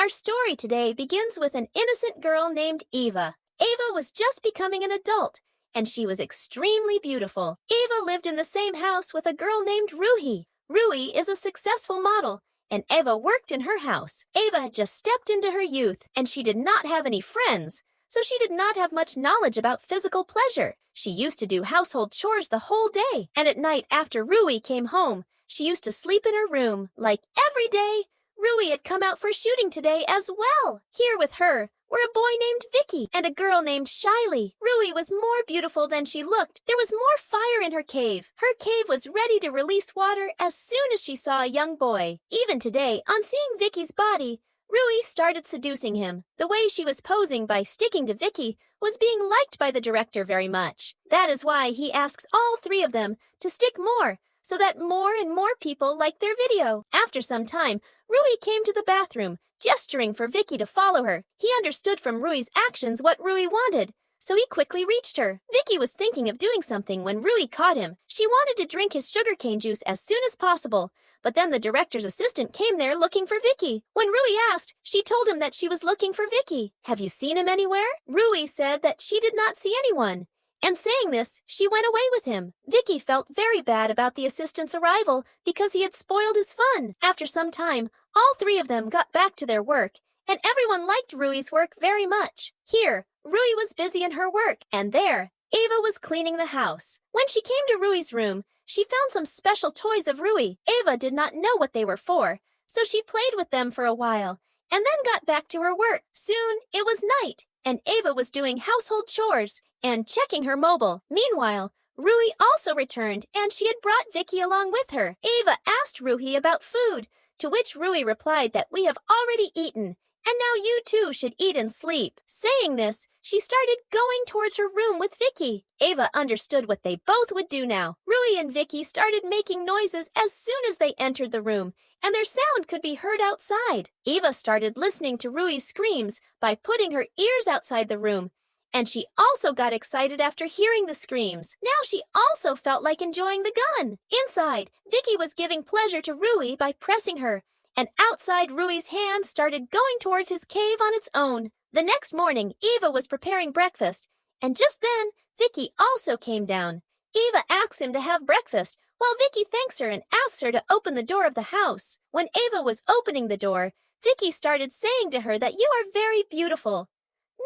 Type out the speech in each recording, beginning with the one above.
Our story today begins with an innocent girl named Eva. Eva was just becoming an adult, and she was extremely beautiful. Eva lived in the same house with a girl named Ruhi. Ruhi is a successful model, and Eva worked in her house. Eva had just stepped into her youth, and she did not have any friends, so she did not have much knowledge about physical pleasure. She used to do household chores the whole day, and at night after Ruhi came home, she used to sleep in her room. Like every day, Ruhi had come out for shooting today as well. Here with her were a boy named Vicky and a girl named Shiley. Ruhi was more beautiful than she looked. There was more fire in her cave. Her cave was ready to release water as soon as she saw a young boy. Even today, on seeing Vicky's body, Ruhi started seducing him. The way she was posing by sticking to Vicky was being liked by the director very much. That is why he asks all three of them to stick more, so that more and more people like their video. After some time, Ruhi came to the bathroom, gesturing for Vicky to follow her. He understood from Ruhi's actions what Ruhi wanted, so he quickly reached her. Vicky was thinking of doing something when Ruhi caught him. She wanted to drink his sugarcane juice as soon as possible, but then the director's assistant came there looking for Vicky. When Ruhi asked, she told him that she was looking for Vicky. "Have you seen him anywhere?" Ruhi said that she did not see anyone. And saying this, she went away with him. Vicky felt very bad about the assistant's arrival because he had spoiled his fun. After some time, all three of them got back to their work, and everyone liked Rui's work very much. Here, Ruhi was busy in her work, and there, Eva was cleaning the house. When she came to Rui's room, she found some special toys of Ruhi. Eva did not know what they were for, so she played with them for a while, and then got back to her work. Soon, it was night, and Eva was doing household chores and checking her mobile. Meanwhile, Ruhi also returned, and she had brought Vicky along with her. Eva asked Ruhi about food, to which Ruhi replied that "We have already eaten, and now you too should eat and sleep." Saying this, she started going towards her room with Vicky. Eva understood what they both would do now. Ruhi and Vicky started making noises as soon as they entered the room, and their sound could be heard outside. Eva started listening to Ruhi's screams by putting her ears outside the room, and she also got excited after hearing the screams. Now she also felt like enjoying the gun. Inside, Vicky was giving pleasure to Ruhi by pressing her, and outside Rui's hand started going towards his cave on its own. The next morning, Eva was preparing breakfast, and just then, Vicky also came down. Eva asks him to have breakfast, while Vicky thanks her and asks her to open the door of the house. When Eva was opening the door, Vicky started saying to her that "You are very beautiful.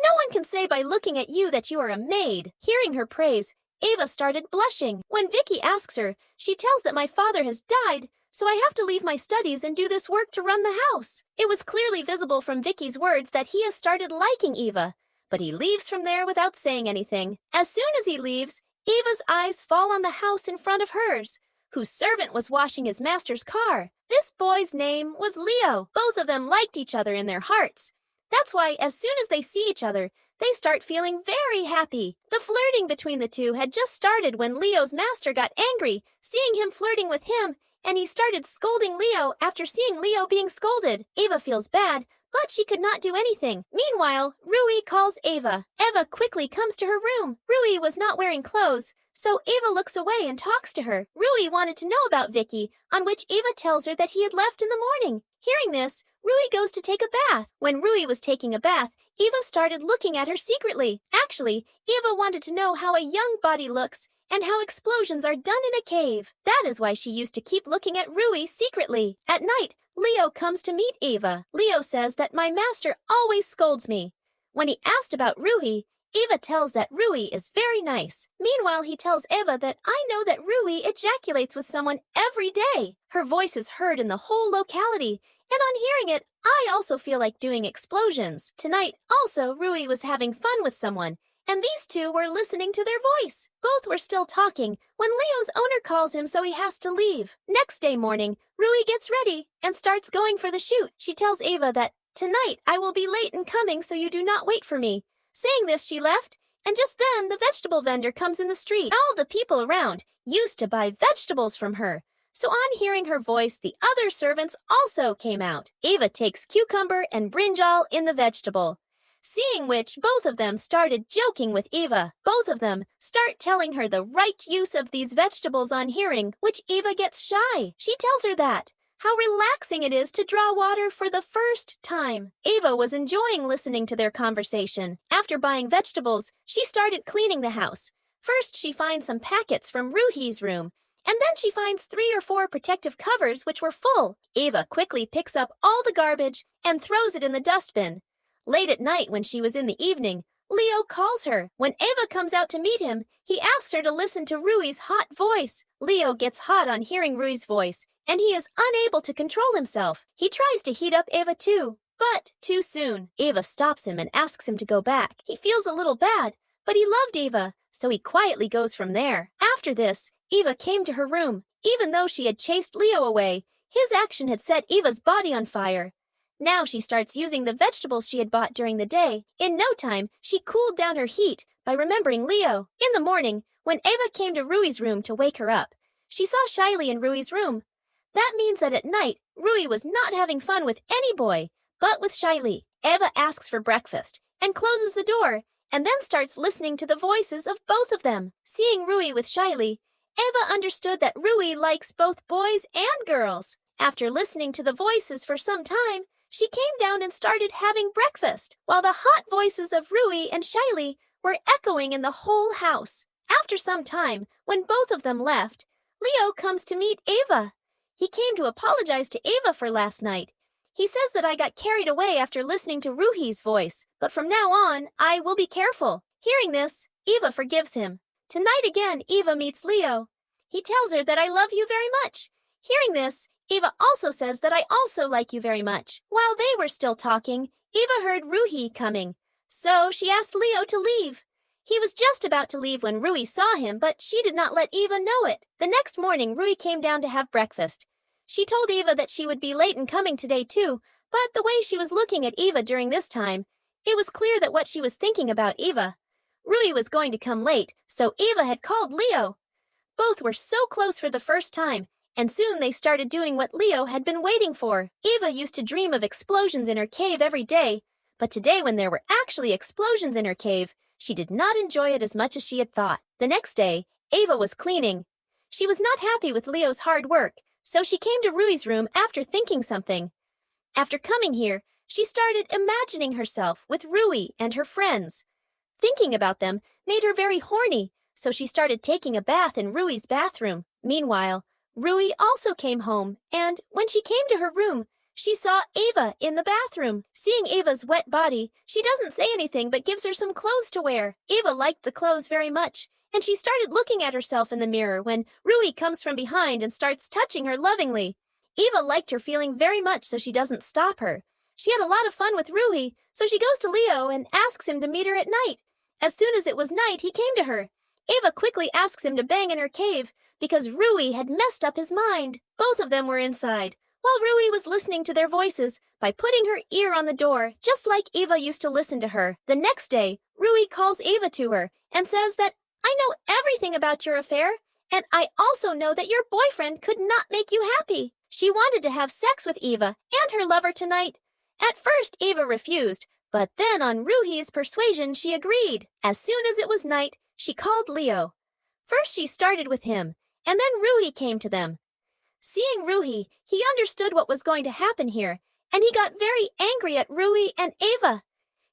No one can say by looking at you that you are a maid." Hearing her praise, Eva started blushing. When Vicky asks her, she tells that "My father has died, so I have to leave my studies and do this work to run the house." It was clearly visible from Vicky's words that he has started liking Eva, but he leaves from there without saying anything. As soon as he leaves, Eva's eyes fall on the house in front of hers, whose servant was washing his master's car. This boy's name was Leo. Both of them liked each other in their hearts. That's why as soon as they see each other, they start feeling very happy. The flirting between the two had just started when Leo's master got angry, seeing him flirting with him, and he started scolding Leo after seeing Leo being scolded. Eva feels bad, but she could not do anything. Meanwhile, Ruhi calls Eva. Eva quickly comes to her room. Ruhi was not wearing clothes, so Eva looks away and talks to her. Ruhi wanted to know about Vicky, on which Eva tells her that he had left in the morning. Hearing this, Ruhi goes to take a bath. When Ruhi was taking a bath, Eva started looking at her secretly. Actually, Eva wanted to know how a young body looks and how explosions are done in a cave. That is why she used to keep looking at Ruhi secretly. At night, Leo comes to meet Eva. Leo says that "My master always scolds me." When he asked about Ruhi, Eva tells that Ruhi is very nice. Meanwhile, he tells Eva that "I know that Ruhi ejaculates with someone every day." Her voice is heard in the whole locality, and on hearing it, I also feel like doing explosions. Tonight, also, Ruhi was having fun with someone, and these two were listening to their voice. Both were still talking when Leo's owner calls him, so he has to leave. Next day morning, Ruhi gets ready and starts going for the shoot. She tells Eva that "Tonight I will be late in coming, so you do not wait for me." Saying this, she left, and just then the vegetable vendor comes in the street. All the people around used to buy vegetables from her, so on hearing her voice, the other servants also came out. Eva takes cucumber and brinjal in the vegetable, seeing which both of them started joking with Eva. Both of them start telling her the right use of these vegetables on hearing, which Eva gets shy. She tells her that how relaxing it is to draw water for the first time. Eva was enjoying listening to their conversation. After buying vegetables, she started cleaning the house. First, she finds some packets from Ruhi's room, and then she finds 3 or 4 protective covers which were full. Eva quickly picks up all the garbage and throws it in the dustbin. Late at night, when she was in the evening, Leo calls her. When Eva comes out to meet him, he asks her to listen to Rui's hot voice. Leo gets hot on hearing Rui's voice, and he is unable to control himself. He tries to heat up Eva too, but too soon. Eva stops him and asks him to go back. He feels a little bad, but he loved Eva, so he quietly goes from there. After this, Eva came to her room. Even though she had chased Leo away, his action had set Eva's body on fire. Now she starts using the vegetables she had bought during the day. In no time, she cooled down her heat by remembering Leo. In the morning, when Eva came to Rui's room to wake her up, she saw Shiley in Rui's room. That means that at night, Rui was not having fun with any boy, but with Shiley. Eva asks for breakfast and closes the door, and then starts listening to the voices of both of them. Seeing Rui with Shiley, Eva understood that Rui likes both boys and girls. After listening to the voices for some time, she came down and started having breakfast, while the hot voices of Rui and Shiley were echoing in the whole house. After some time, when both of them left, Leo comes to meet Eva. He came to apologize to Eva for last night. He says that I got carried away after listening to Ruhi's voice, but from now on, I will be careful. Hearing this, Eva forgives him. Tonight again, Eva meets Leo. He tells her that I love you very much. Hearing this, Eva also says that I also like you very much. While they were still talking, Eva heard Ruhi coming, so she asked Leo to leave. He was just about to leave when Rui saw him, but she did not let Eva know it. The next morning, Rui came down to have breakfast. She told Eva that she would be late in coming today too, but the way she was looking at Eva during this time, it was clear that what she was thinking about Eva. Rui was going to come late, so Eva had called Leo. Both were so close for the first time, and soon they started doing what Leo had been waiting for. Eva used to dream of explosions in her cave every day, but today when there were actually explosions in her cave, she did not enjoy it as much as she had thought. The next day, Eva was cleaning. She was not happy with Leo's hard work, so she came to Rui's room after thinking something. After coming here, she started imagining herself with Rui and her friends. Thinking about them made her very horny, so she started taking a bath in Rui's bathroom. Meanwhile, Rui also came home, and when she came to her room, she saw Eva in the bathroom. Seeing Eva's wet body, she doesn't say anything but gives her some clothes to wear. Eva liked the clothes very much, and she started looking at herself in the mirror when Rui comes from behind and starts touching her lovingly. Eva liked her feeling very much, so she doesn't stop her. She had a lot of fun with Rui, so she goes to Leo and asks him to meet her at night. As soon as it was night, he came to her. Eva quickly asks him to bang in her cave because Rui had messed up his mind. Both of them were inside, while Rui was listening to their voices by putting her ear on the door, just like Eva used to listen to her. The next day, Rui calls Eva to her and says that, I know everything about your affair, and I also know that your boyfriend could not make you happy. She wanted to have sex with Eva and her lover tonight. At first, Eva refused, but then on Ruhi's persuasion, she agreed. As soon as it was night, she called Leo. First, she started with him, and then Rui came to them. Seeing Rui, he understood what was going to happen here, and he got very angry at Rui and Eva.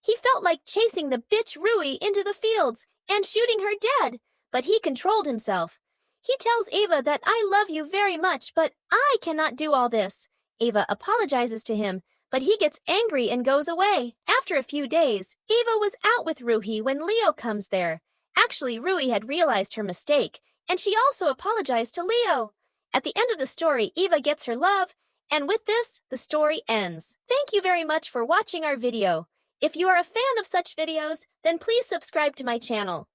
He felt like chasing the bitch Rui into the fields and shooting her dead, but he controlled himself. He tells Eva that I love you very much, but I cannot do all this. Eva apologizes to him, but he gets angry and goes away. After a few days, Eva was out with Rui when Leo comes there. Actually, Rui had realized her mistake, and she also apologized to Leo. At the end of the story, Eva gets her love, and with this, the story ends. Thank you very much for watching our video. If you are a fan of such videos, then please subscribe to my channel.